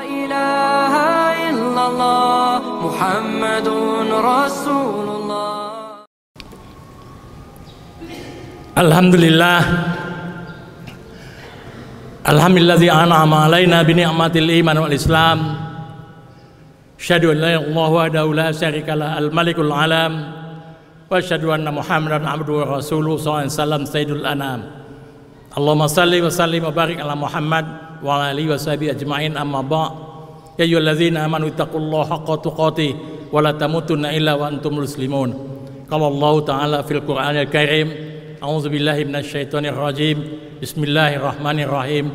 إله إلا الله محمد رسول الله. Alhamdulillah, alhamdulillazi an'ama alaina bi ni'matil iman wal islam. Asyhadu an la ilaha illallah wahdahu la syarika lah al-malikul alam wa asyhadu anna muhammadan abduhu wa rasuluhu sallallahu alaihi wasallam sayyidul anam. Allahumma salli wa sallim wa barik ala Muhammad wa ala alihi wa sahbihi ajma'in, amma ba'. Ya ayyuhallazina amanu taqullaha haqqa tuqatih wa la tamutunna illa wa antum muslimun. Qala Allah ta'ala fil Qur'anil Karim, a'udzu billahi minasyaitonir rajim. Bismillahirrahmanirrahim.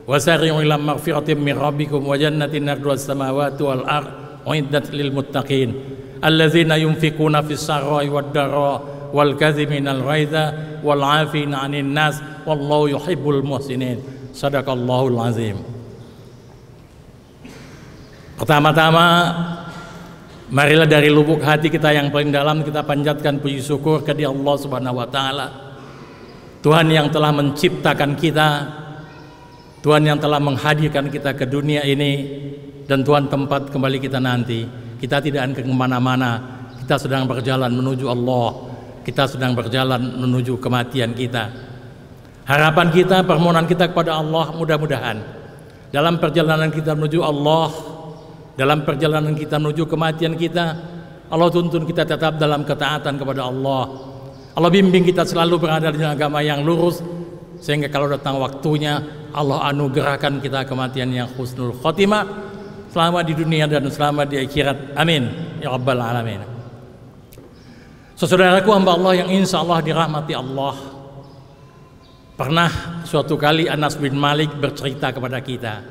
Wasari'u ila maghfiratin min rabbikum wa jannatin arduha as-samawati wal ardh uiddat lil muttaqin alladzina yunfikuna fis sarai wad dharra wal kadhiminal ghaidha wal 'afina 'anil nas wallahu yuhibbul muhsinin. Shadaqallahul azim. Pertama-tama, marilah dari lubuk hati kita yang paling dalam kita panjatkan puji syukur ke Allah Subhanahu wa taala. Tuhan yang telah menciptakan kita, Tuhan yang telah menghadirkan kita ke dunia ini, dan Tuhan tempat kembali kita nanti. Kita tidak akan kemana-mana, kita sedang berjalan menuju Allah, kita sedang berjalan menuju kematian kita. Harapan kita, permohonan kita kepada Allah, mudah-mudahan dalam perjalanan kita menuju Allah, dalam perjalanan kita menuju kematian kita, Allah tuntun kita tetap dalam ketaatan kepada Allah. Allah bimbing kita selalu berada di agama yang lurus, sehingga kalau datang waktunya Allah anugerahkan kita kematian yang husnul khotimah, selama di dunia dan selama di akhirat. Amin ya rabbal alamin. Saudaraku hamba Allah yang insya Allah dirahmati Allah, pernah suatu kali Anas bin Malik bercerita kepada kita,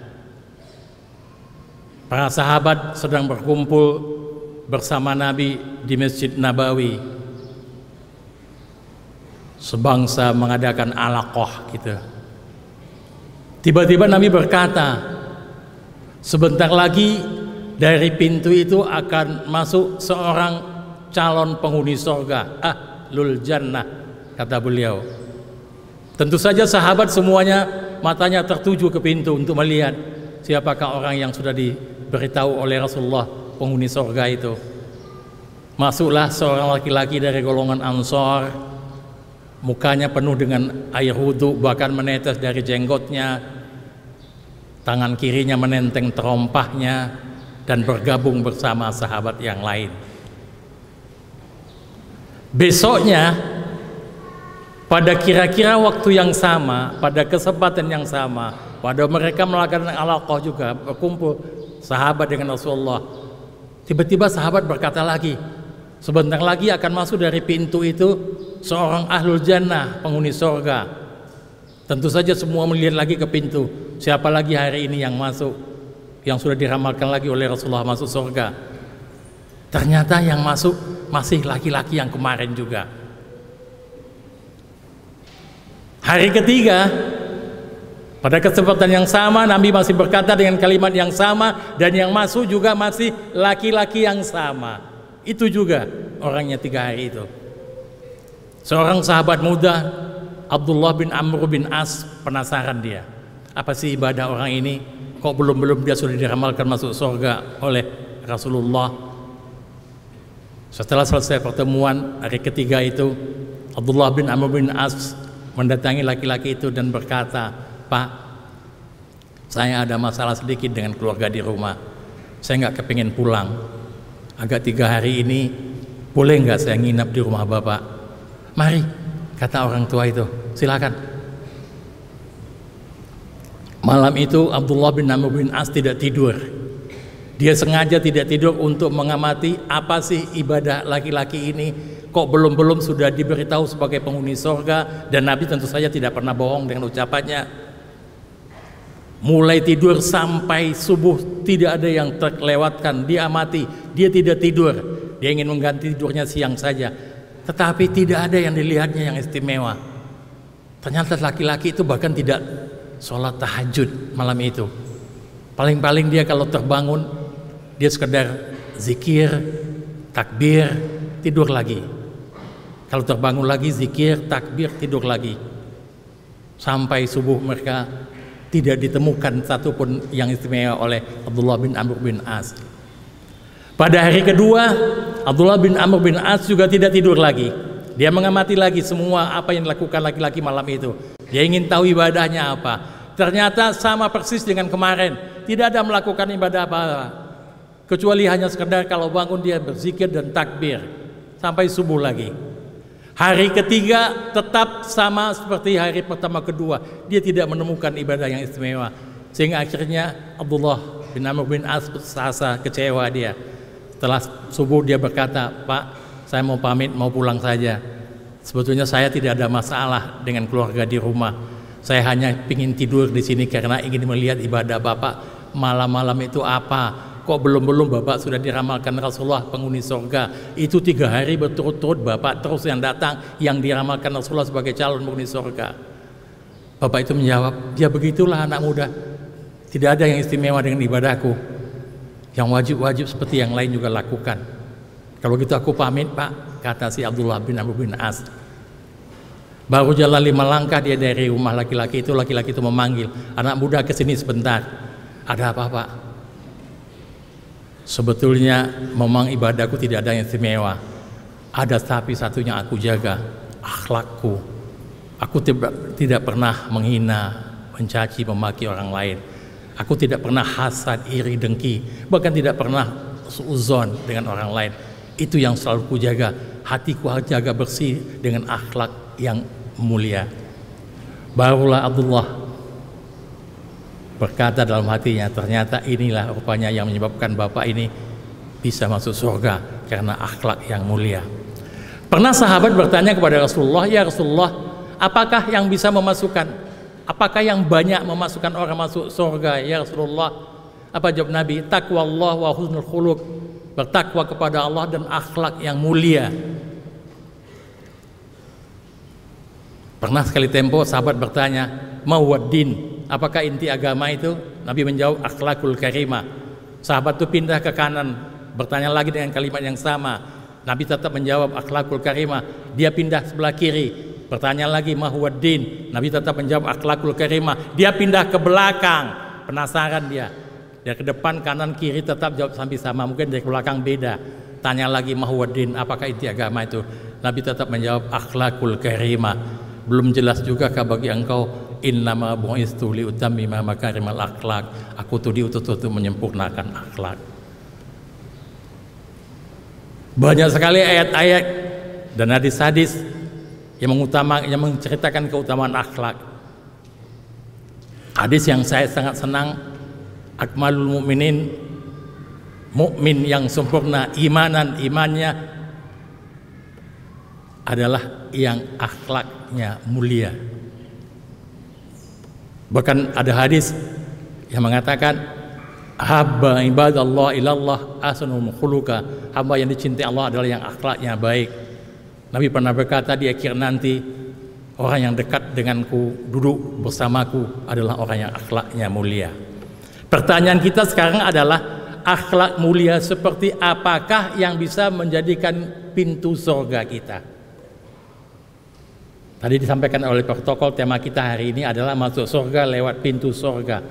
para sahabat sedang berkumpul bersama Nabi di Masjid Nabawi, sebangsa mengadakan alaqah gitu. Tiba-tiba Nabi berkata, sebentar lagi dari pintu itu akan masuk seorang calon penghuni surga, ahlul jannah, kata beliau. Tentu saja sahabat semuanya matanya tertuju ke pintu untuk melihat siapakah orang yang sudah diberitahu oleh Rasulullah penghuni surga itu. Masuklah seorang laki-laki dari golongan Ansor, mukanya penuh dengan air wudhu, bahkan menetes dari jenggotnya, tangan kirinya menenteng terompahnya, dan bergabung bersama sahabat yang lain. Besoknya pada kira-kira waktu yang sama, pada kesempatan yang sama, pada mereka melakukan alaqah juga, berkumpul sahabat dengan Rasulullah. Tiba-tiba sahabat berkata lagi, sebentar lagi akan masuk dari pintu itu seorang ahlul jannah, penghuni surga. Tentu saja semua melihat lagi ke pintu, siapa lagi hari ini yang masuk, yang sudah diramalkan lagi oleh Rasulullah masuk surga. Ternyata yang masuk masih laki-laki yang kemarin juga. Hari ketiga, pada kesempatan yang sama, Nabi masih berkata dengan kalimat yang sama, dan yang masuk juga masih laki-laki yang sama. Itu juga orangnya 3 hari itu. Seorang sahabat muda, Abdullah bin Amr bin As, penasaran dia, apa sih ibadah orang ini, kok belum dia sudah diramalkan masuk surga oleh Rasulullah. Setelah selesai pertemuan hari ketiga itu, Abdullah bin Amr bin As mendatangi laki-laki itu dan berkata, Pak, saya ada masalah sedikit dengan keluarga di rumah, saya nggak kepingin pulang, agak 3 hari ini, boleh nggak saya nginap di rumah Bapak? Mari, kata orang tua itu, silakan. Malam itu Abdullah bin Amr bin As tidak tidur. Dia sengaja tidak tidur untuk mengamati apa sih ibadah laki-laki ini, kok belum sudah diberitahu sebagai penghuni surga, dan Nabi tentu saja tidak pernah bohong dengan ucapannya. Mulai tidur sampai subuh tidak ada yang terlewatkan, dia amati, dia tidak tidur, dia ingin mengganti tidurnya siang saja, tetapi tidak ada yang dilihatnya yang istimewa. Ternyata laki-laki itu bahkan tidak sholat tahajud malam itu. Paling-paling dia kalau terbangun, dia sekedar zikir, takbir, tidur lagi. Kalau terbangun lagi zikir, takbir, tidur lagi. Sampai subuh mereka tidak ditemukan satupun yang istimewa oleh Abdullah bin Amr bin As. Pada hari kedua, Abdullah bin Amr bin As juga tidak tidur lagi. Dia mengamati lagi semua apa yang dilakukan laki-laki malam itu. Dia ingin tahu ibadahnya apa. Ternyata sama persis dengan kemarin, tidak ada melakukan ibadah apa-apa, kecuali hanya sekedar kalau bangun dia berzikir dan takbir sampai subuh lagi. Hari ketiga tetap sama seperti hari pertama kedua, dia tidak menemukan ibadah yang istimewa, sehingga akhirnya Abdullah bin Amr bin As rasa kecewa dia. Setelah subuh dia berkata, "Pak, saya mau pamit, mau pulang saja. Sebetulnya saya tidak ada masalah dengan keluarga di rumah. Saya hanya ingin tidur di sini karena ingin melihat ibadah Bapak malam-malam itu apa. Kok belum Bapak sudah diramalkan Rasulullah penghuni surga. Itu 3 hari berturut-turut Bapak terus yang datang, yang diramalkan Rasulullah sebagai calon penghuni surga." Bapak itu menjawab, "Ya begitulah anak muda. Tidak ada yang istimewa dengan ibadahku. Yang wajib-wajib seperti yang lain juga lakukan. Kalau gitu aku pamit, Pak," kata si Abdullah bin Amr bin As. Baru jalan 5 langkah dia dari rumah laki-laki itu memanggil, "Anak muda kesini sebentar." "Ada apa, Pak?" "Sebetulnya memang ibadahku tidak ada yang istimewa. Ada tapi satunya aku jaga, akhlakku. Aku tidak pernah menghina, mencaci, memaki orang lain. Aku tidak pernah hasad, iri, dengki, bahkan tidak pernah suudzon dengan orang lain. Itu yang selalu ku jaga. Hatiku jaga bersih dengan akhlak yang mulia." Barulah Abdullah berkata dalam hatinya, ternyata inilah rupanya yang menyebabkan bapak ini bisa masuk surga, karena akhlak yang mulia. Pernah sahabat bertanya kepada Rasulullah, "Ya Rasulullah, apakah yang bisa memasukkan, apakah yang banyak memasukkan orang masuk surga ya Rasulullah?" Apa jawab Nabi? "Taqwallah wa husnul khuluq." Bertakwa kepada Allah dan akhlak yang mulia. Pernah sekali tempo sahabat bertanya, "Ma huwaddin?" Apakah inti agama itu? Nabi menjawab, "Akhlakul karimah." Sahabat itu pindah ke kanan, bertanya lagi dengan kalimat yang sama. Nabi tetap menjawab, "Akhlakul karimah." Dia pindah sebelah kiri, bertanya lagi, "Ma huwaddin?" Nabi tetap menjawab, "Akhlakul karimah." Dia pindah ke belakang, penasaran dia. Dari ke depan, kanan, kiri tetap jawab sampai sama, mungkin dari belakang beda. Tanya lagi, "Ma huwaddin?" Apakah inti agama itu? Nabi tetap menjawab, "Akhlakul karimah." Belum jelas juga kah bagi engkau, "Innama bu'istu liutammima makarimal akhlak." Aku tuh diutus untuk menyempurnakan akhlak. Banyak sekali ayat-ayat dan hadis-hadis yang menceritakan keutamaan akhlak. Hadis yang saya sangat senang, akmalul mu'minin, mukmin yang sempurna imannya adalah yang akhlaknya mulia. Bahkan ada hadis yang mengatakan, "Habba ibadallah ilallah ahsanul khuluqa." Hamba yang dicintai Allah adalah yang akhlaknya baik. Nabi pernah berkata, di akhir nanti orang yang dekat denganku, duduk bersamaku adalah orang yang akhlaknya mulia. Pertanyaan kita sekarang adalah, akhlak mulia seperti apakah yang bisa menjadikan pintu surga kita? Tadi disampaikan oleh protokol, tema kita hari ini adalah masuk surga lewat pintu surga.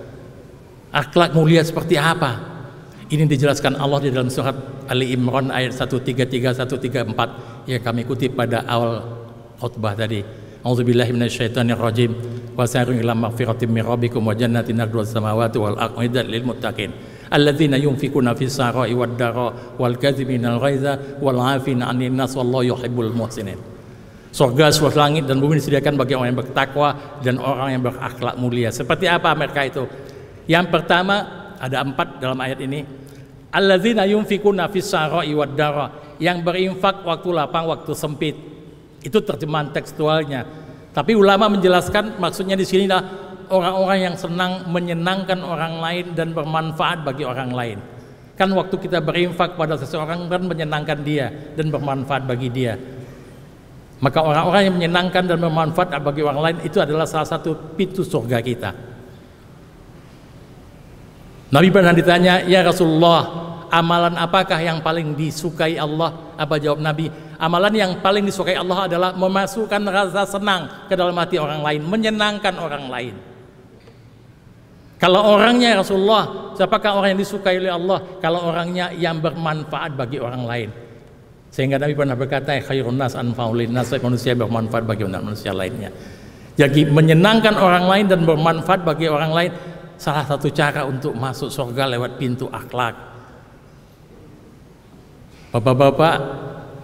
Akhlak mulia seperti apa? Ini dijelaskan Allah di dalam surat Ali Imran ayat 133 134 yang kami kutip pada awal khutbah tadi. A'udzubillahi minasyaitonirrajim. Wasari'u ila maghfiratin min rabbikum wa jannatin 'arduha as-samawati wal ardu uiddat lil muttaqin. Alladzina yunfikuna fis sarai wad dara wal kadhibina al-ghaiza wal 'afina 'anil nas wallahu yuhibbul muhsinin. Surga seluas langit dan bumi disediakan bagi orang yang bertakwa dan orang yang berakhlak mulia. Seperti apa mereka itu? Yang pertama, ada 4 dalam ayat ini. Alladzina yunfikuna fis sarai wad dara, yang berinfak waktu lapang, waktu sempit. Itu terjemahan tekstualnya. Tapi ulama menjelaskan maksudnya di sini adalah orang-orang yang senang menyenangkan orang lain dan bermanfaat bagi orang lain. Kan waktu kita berinfak pada seseorang kan menyenangkan dia dan bermanfaat bagi dia. Maka orang-orang yang menyenangkan dan bermanfaat bagi orang lain itu adalah salah satu pintu surga kita. Nabi pernah ditanya, "Ya Rasulullah, amalan apakah yang paling disukai Allah?" Apa jawab Nabi? Amalan yang paling disukai Allah adalah memasukkan rasa senang ke dalam hati orang lain, menyenangkan orang lain. Kalau orangnya Rasulullah, siapakah orang yang disukai oleh Allah? Kalau orangnya yang bermanfaat bagi orang lain. Sehingga Nabi pernah berkata, khairun nas anfa'ul linnas, manusia bermanfaat bagi manusia lainnya. Jadi menyenangkan orang lain dan bermanfaat bagi orang lain salah satu cara untuk masuk surga lewat pintu akhlak. Bapak-bapak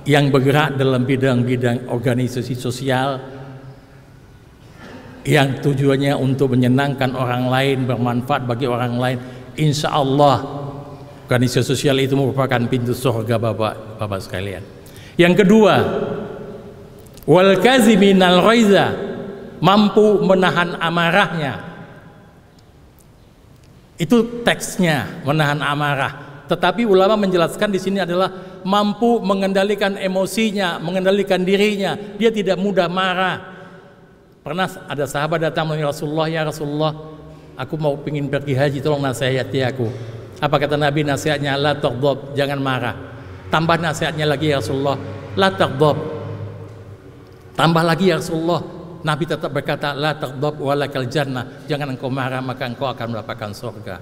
yang bergerak dalam bidang-bidang organisasi sosial yang tujuannya untuk menyenangkan orang lain, bermanfaat bagi orang lain, insya Allah organisasi sosial itu merupakan pintu surga bapak-bapak sekalian. Yang kedua, wal kaziminal ghaiza, mampu menahan amarahnya. Itu teksnya, menahan amarah. Tetapi ulama menjelaskan di sini adalah mampu mengendalikan emosinya, mengendalikan dirinya. Dia tidak mudah marah. Pernah ada sahabat datang menemui Rasulullah, ya Rasulullah, aku mau ingin pergi haji, tolong nasihati aku. Apa kata Nabi nasihatnya? La taghdab, jangan marah. Tambah nasihatnya lagi ya Rasulullah, la taghdab. Tambah lagi ya Rasulullah, Nabi tetap berkata la taghdab walakal jannah, jangan engkau marah maka engkau akan mendapatkan surga.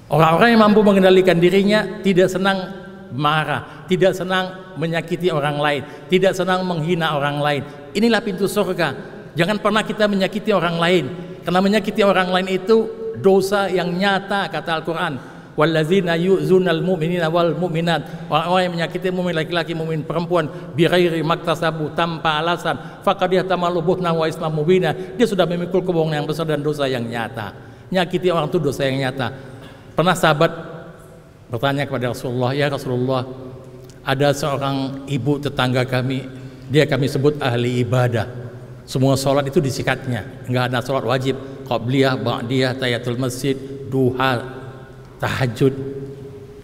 Orang-orang yang mampu mengendalikan dirinya tidak senang marah, tidak senang menyakiti orang lain, tidak senang menghina orang lain. Inilah pintu surga. Jangan pernah kita menyakiti orang lain, karena menyakiti orang lain itu dosa yang nyata, kata Al-Quran. Wallazina yu'zunal mu'minina wal mu'minat, orang-orang yang menyakiti mu'min laki-laki, mu'min perempuan bighairi maktasabu, tanpa alasan, faqad ihtamalu buhtan wa isman mubina, dia sudah memikul kebohongan yang besar dan dosa yang nyata. Nyakiti orang itu dosa yang nyata. Pernah sahabat bertanya kepada Rasulullah, ya Rasulullah, ada seorang ibu tetangga kami, dia kami sebut ahli ibadah, semua sholat itu disikatnya, enggak ada sholat wajib, qabliyah, ba'diyah, tahiyatul masjid, duha, tahajud.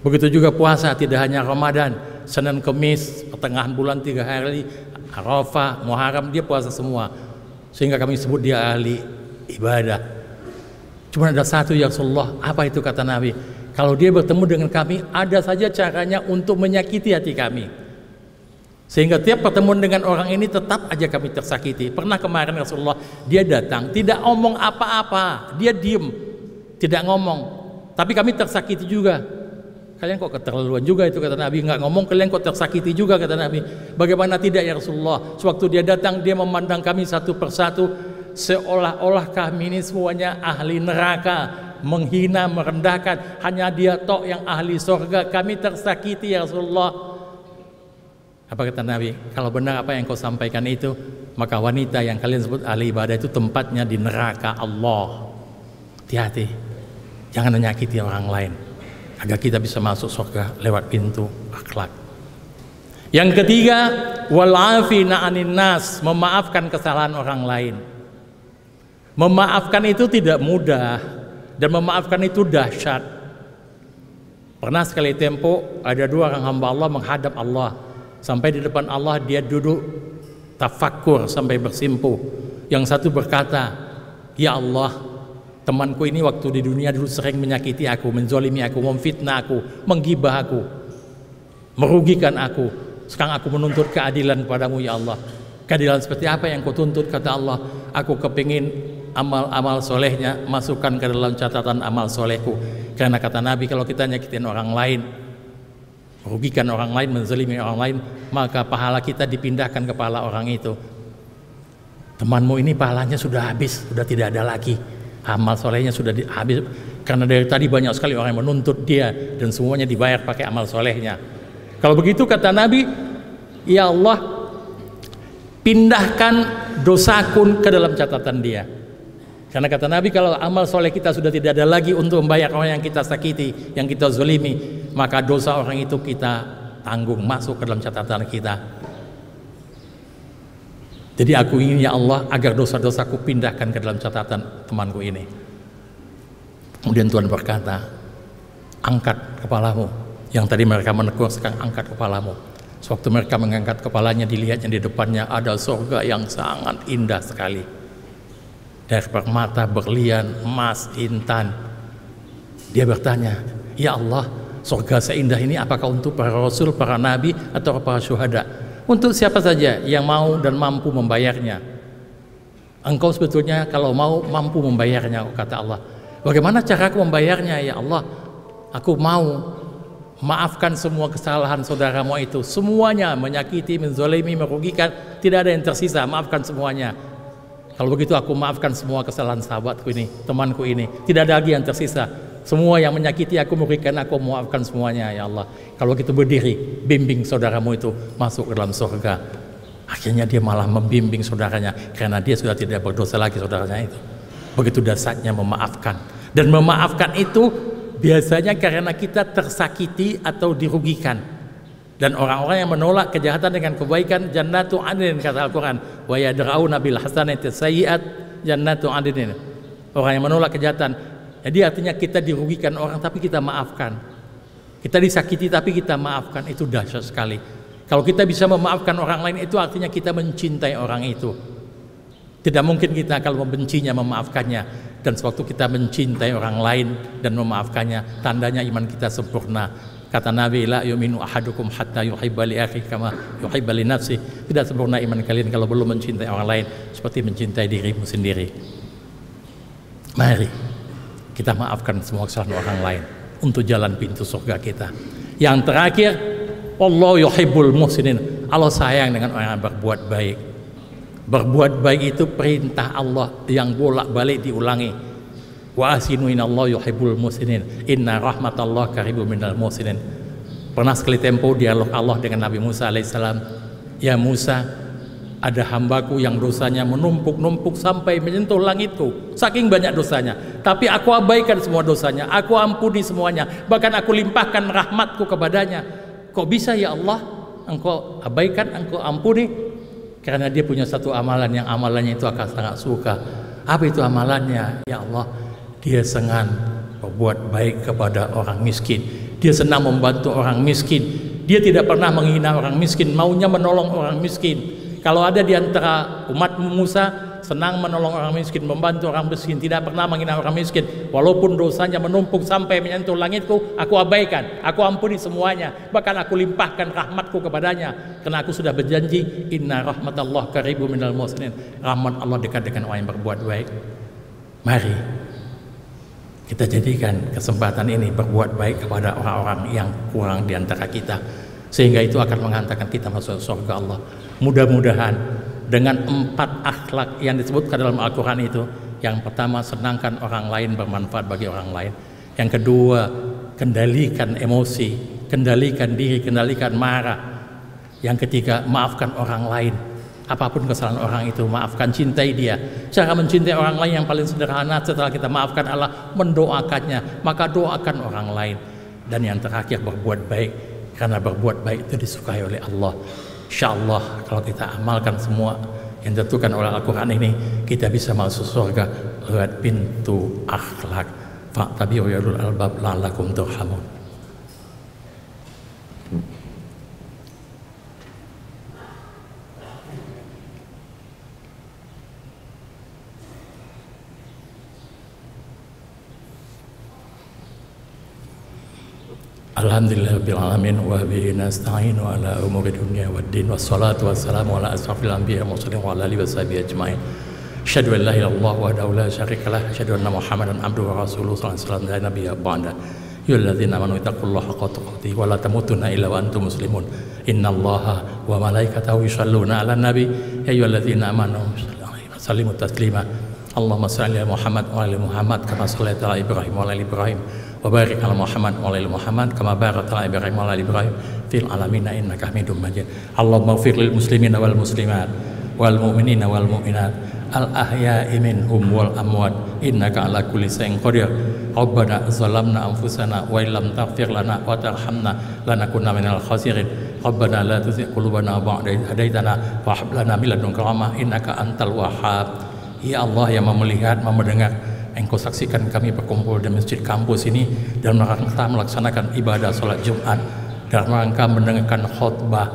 Begitu juga puasa, tidak hanya Ramadan, Senin Kemis, pertengahan bulan 3 hari, Arafah, Muharram, dia puasa semua. Sehingga kami sebut dia ahli ibadah. Cuma ada satu ya Rasulullah, apa itu kata Nabi? Kalau dia bertemu dengan kami, ada saja caranya untuk menyakiti hati kami. Sehingga tiap pertemuan dengan orang ini tetap aja kami tersakiti. Pernah kemarin Rasulullah, dia datang, tidak ngomong apa-apa, dia diem, tidak ngomong. Tapi kami tersakiti juga. Kalian kok keterlaluan juga itu, kata Nabi. Nggak ngomong, kalian kok tersakiti juga, kata Nabi. Bagaimana tidak ya Rasulullah? Sewaktu dia datang, dia memandang kami satu persatu, seolah-olah kami ini semuanya ahli neraka, menghina, merendahkan. Hanya dia tok yang ahli surga. Kami tersakiti ya Rasulullah. Apa kata Nabi? Kalau benar apa yang kau sampaikan itu, maka wanita yang kalian sebut ahli ibadah itu tempatnya di neraka Allah. Hati-hati, jangan menyakiti orang lain, agar kita bisa masuk surga lewat pintu akhlak. Yang ketiga, wal afina 'anin nas, memaafkan kesalahan orang lain. Memaafkan itu tidak mudah, dan memaafkan itu dahsyat. Pernah sekali tempo ada dua orang hamba Allah menghadap Allah. Sampai di depan Allah dia duduk tafakkur sampai bersimpuh. Yang satu berkata, ya Allah, temanku ini waktu di dunia dulu sering menyakiti aku, menzolimi aku, memfitnah aku, menggibah aku, merugikan aku. Sekarang aku menuntut keadilan padamu ya Allah. Keadilan seperti apa yang kau tuntut? Kata Allah, aku kepingin amal-amal solehnya masukkan ke dalam catatan amal solehku. Karena kata Nabi, kalau kita nyakitin orang lain, merugikan orang lain, menzalimi orang lain, maka pahala kita dipindahkan ke pahala orang itu. Temanmu ini pahalanya sudah habis, sudah tidak ada lagi. Amal solehnya sudah habis, karena dari tadi banyak sekali orang yang menuntut dia, dan semuanya dibayar pakai amal solehnya. Kalau begitu kata Nabi, ya Allah, pindahkan dosaku ke dalam catatan dia. Karena kata Nabi, kalau amal soleh kita sudah tidak ada lagi untuk membayar orang yang kita sakiti, yang kita zalimi, maka dosa orang itu kita tanggung, masuk ke dalam catatan kita. Jadi aku ingin ya Allah agar dosa-dosaku pindahkan ke dalam catatan temanku ini. Kemudian Tuhan berkata, angkat kepalamu. Yang tadi mereka menegur, sekarang angkat kepalamu. Sewaktu mereka mengangkat kepalanya, dilihatnya di depannya ada surga yang sangat indah sekali. Dari permata, berlian, emas, intan. Dia bertanya, ya Allah, surga seindah ini apakah untuk para rasul, para nabi, atau para syuhada? Untuk siapa saja yang mau dan mampu membayarnya. Engkau sebetulnya kalau mau mampu membayarnya, kata Allah. Bagaimana cara aku membayarnya ya Allah? Aku mau maafkan semua kesalahan saudaramu itu, semuanya menyakiti, menzalimi, merugikan, tidak ada yang tersisa, maafkan semuanya. Kalau begitu aku maafkan semua kesalahan sahabatku ini, temanku ini, tidak ada lagi yang tersisa. Semua yang menyakiti aku, merugikan aku, maafkan semuanya ya Allah. Kalau begitu berdiri, bimbing saudaramu itu masuk ke dalam surga. Akhirnya dia malah membimbing saudaranya karena dia sudah tidak berdosa lagi saudaranya itu. Begitu dasarnya memaafkan. Dan memaafkan itu biasanya karena kita tersakiti atau dirugikan. Dan orang-orang yang menolak kejahatan dengan kebaikan, jannatu adnin, kata Al-Quran, wa yadra'una bil hasanati sayyi'at jannatu adnin. Orang yang menolak kejahatan, jadi artinya kita dirugikan orang tapi kita maafkan, kita disakiti tapi kita maafkan, itu dahsyat sekali. Kalau kita bisa memaafkan orang lain, itu artinya kita mencintai orang itu. Tidak mungkin kita kalau membencinya memaafkannya. Dan sewaktu kita mencintai orang lain dan memaafkannya, tandanya iman kita sempurna. Kata Nabi, la yu'minu ahadukum hatta yuhibba li akhihi kama yuhibba li nafsihi. Tidak sempurna iman kalian kalau belum mencintai orang lain seperti mencintai dirimu sendiri. Mari kita maafkan semua kesalahan orang lain untuk jalan pintu surga kita. Yang terakhir, Allah yuhibbul muhsinin. Allah sayang dengan orang yang berbuat baik. Berbuat baik itu perintah Allah yang bolak-balik diulangi. Wa asinu inallahu yuhibbul muhsinin. Inna rahmatallah qaribun minal muhsinin. Pernah sekali tempo dialog Allah dengan Nabi Musa alaihissalam. Ya Musa, ada hambaku yang dosanya menumpuk-numpuk sampai menyentuh langitku, saking banyak dosanya. Tapi aku abaikan semua dosanya, aku ampuni semuanya, bahkan aku limpahkan rahmatku kepadanya. Kok bisa ya Allah engkau abaikan, engkau ampuni? Karena dia punya satu amalan yang amalannya itu akan sangat suka. Apa itu amalannya? Ya Allah, dia senang berbuat baik kepada orang miskin. Dia senang membantu orang miskin. Dia tidak pernah menghina orang miskin, maunya menolong orang miskin. Kalau ada di antara umat Musa, senang menolong orang miskin, membantu orang miskin, tidak pernah menghina orang miskin. Walaupun dosanya menumpuk sampai menyentuh langitku, aku abaikan, aku ampuni semuanya, bahkan aku limpahkan rahmatku kepadanya. Karena aku sudah berjanji, inna rahmatallah qaribun minal muhsinin. Rahmat Allah dekat dengan orang yang berbuat baik. Mari kita jadikan kesempatan ini berbuat baik kepada orang-orang yang kurang di antara kita, sehingga itu akan menghantarkan kita masuk surga Allah. Mudah-mudahan dengan 4 akhlak yang disebutkan dalam Al-Quran itu, yang pertama, senangkan orang lain, bermanfaat bagi orang lain. Yang kedua, kendalikan emosi, kendalikan diri, kendalikan marah. Yang ketiga, maafkan orang lain. Apapun kesalahan orang itu, maafkan, cintai dia. Cara mencintai orang lain yang paling sederhana setelah kita maafkan adalah mendoakannya. Maka doakan orang lain. Dan yang terakhir, berbuat baik. Karena berbuat baik itu disukai oleh Allah. InsyaAllah kalau kita amalkan semua yang ditentukan oleh Al-Quran ini, kita bisa masuk surga lewat pintu akhlak. Fa'tabi'u ya ulul albab la'allakum turhamun. Alhamdulillahirabbil alamin wa bihi nasta'in wa ala umuri dunya waddin wassalatu wassalamu ala asrafil anbiya'i wal mursalin wa ala alihi washabihi ajmain. Asyhadu an la ilaha illallah wahdahu la syarika lah, asyhadu anna Muhammadan abduhu wa rasuluhu sallallahu alaihi wasallam la nabiyya ba'da. Ya ayyuhalladzina amanu ittaqullaha haqqa tuqatih wa la tamutunna illa wa antum muslimun. Innallaha wa malaikatahu yusholluna 'alan nabi. Ya ayyuhalladzina amanu sallimu taslima. Allahumma shalli ala Muhammad wa ala Muhammad kama shallaita ala Ibrahim wa ala Ibrahim. Wa barik ala Muhammad wa ala Muhammad kama barakta ala Ibrahim wa ala Ibrahim fil alamin innaka Hamidum Majid. Allahumma ighfir lil muslimina wal muslimat wal mu'minina wal mu'minat al ahya'i minhum wal amwat innaka ala kulli shay'in qadir. Rabbana zalamna anfusana wa illam taghfir lana wa tarhamna lanakunanna minal khasirin. Rabbana la tuzigh qulubana ba'da idh hadaitana wa hab lana min ladunka rahmah innaka antal wahhab. Ya Allah yang melihat, mendengar, Engkau saksikan kami berkumpul di masjid kampus ini dalam rangka melaksanakan ibadah salat Jumat, dalam rangka mendengarkan khutbah.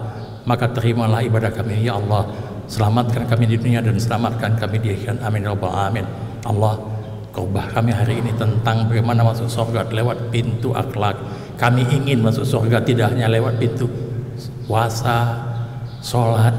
Maka terimalah ibadah kami ya Allah. Selamatkan kami di dunia dan selamatkan kami di akhirat. Amin ya rabbal alamin. Allah, khutbah kami hari ini tentang bagaimana masuk surga lewat pintu akhlak. Kami ingin masuk surga tidak hanya lewat pintu puasa, sholat,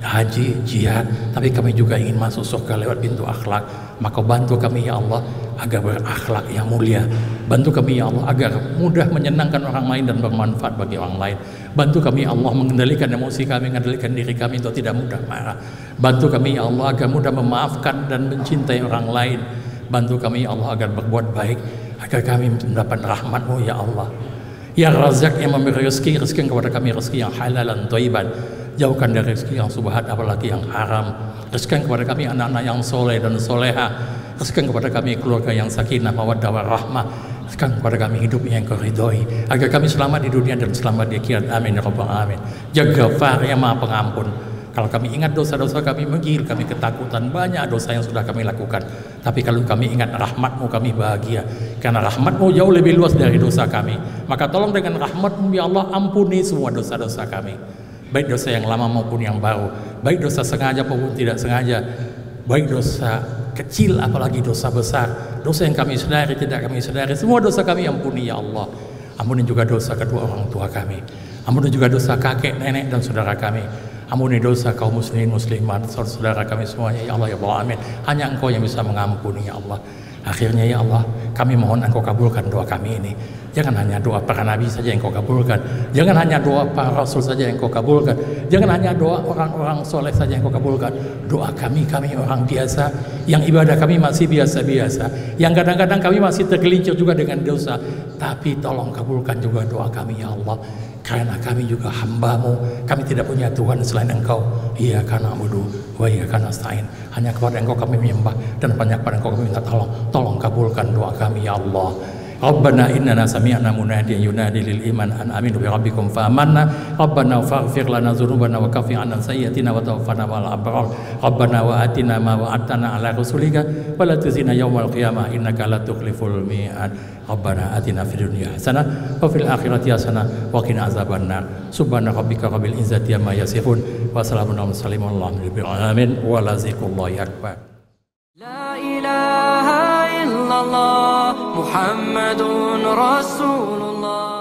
haji, jihad, tapi kami juga ingin masuk surga lewat pintu akhlak. Maka bantu kami ya Allah agar berakhlak yang mulia. Bantu kami ya Allah agar mudah menyenangkan orang lain dan bermanfaat bagi orang lain. Bantu kami ya Allah mengendalikan emosi kami, mengendalikan diri kami untuk tidak mudah marah. Bantu kami ya Allah agar mudah memaafkan dan mencintai orang lain. Bantu kami ya Allah agar berbuat baik, agar kami mendapat rahmat-Mu ya Allah. Ya Razak yang memberi rezeki, rezeki kepada kami rezeki yang halal dan thayyiban. Jauhkan dari rezeki yang subhat apalagi yang haram. Rezeki kepada kami anak-anak yang soleh dan soleha. Rezeki kepada kami keluarga yang sakinah mawaddah warahmah. Rezeki kepada kami hidup yang Kau ridhoi, agar kami selamat di dunia dan selamat di akhirat. Amin ya rabbal alamin. Ya Ghafar yang Maha Pengampun. Kalau kami ingat dosa-dosa kami menggigil, kami ketakutan, banyak dosa yang sudah kami lakukan. Tapi kalau kami ingat rahmat-Mu, kami bahagia. Karena rahmat-Mu jauh lebih luas dari dosa kami. Maka tolong dengan rahmat-Mu ya Allah ampuni semua dosa-dosa kami. Baik dosa yang lama maupun yang baru. Baik dosa sengaja maupun tidak sengaja. Baik dosa kecil apalagi dosa besar. Dosa yang kami sadari, tidak kami sadari. Semua dosa kami ampuni ya Allah. Ampuni juga dosa kedua orang tua kami. Ampuni juga dosa kakek, nenek dan saudara kami. Ampuni dosa kaum muslimin muslimat saudara kami semuanya ya Allah ya Allah amin. Hanya Engkau yang bisa mengampuni ya Allah. Akhirnya ya Allah kami mohon Engkau kabulkan doa kami ini. Jangan hanya doa para nabi saja yang Kau kabulkan. Jangan hanya doa para rasul saja yang Kau kabulkan. Jangan hanya doa orang-orang soleh saja yang Kau kabulkan. Doa kami orang biasa, yang ibadah kami masih biasa-biasa, yang kadang-kadang kami masih tergelincir juga dengan dosa. Tapi tolong kabulkan juga doa kami ya Allah. Karena kami juga hamba-Mu, kami tidak punya Tuhan selain Engkau. Iyyaka na'budu wa iyyaka nasta'in. Hanya kepada Engkau kami menyembah dan hanya kepada Engkau kami minta tolong. Tolong kabulkan doa kami ya Allah. Rabbana innana sami'na munadiyan yunadi lil iman an aminu bi rabbikum fa amanna. Rabbana faghfir lana dzunubana wa kaffir 'anna sayyi'atina wa tawaffana ma'al abrar. Rabbana wa atina ma wa'adtana 'ala rusulika wa la tukhzina yaumal qiyamah innaka la tukhliful mi'ad. Rabbana atina fid dunya hasanah wa fil akhirati hasanah wa qina azabannar. Subhana rabbika rabbil izzati amma yasifun wa salamun alal mursalin walhamdulillahi rabbil alamin wa la zikrullahi akbar. La ilaha illallah Muhammadun Rasulullah.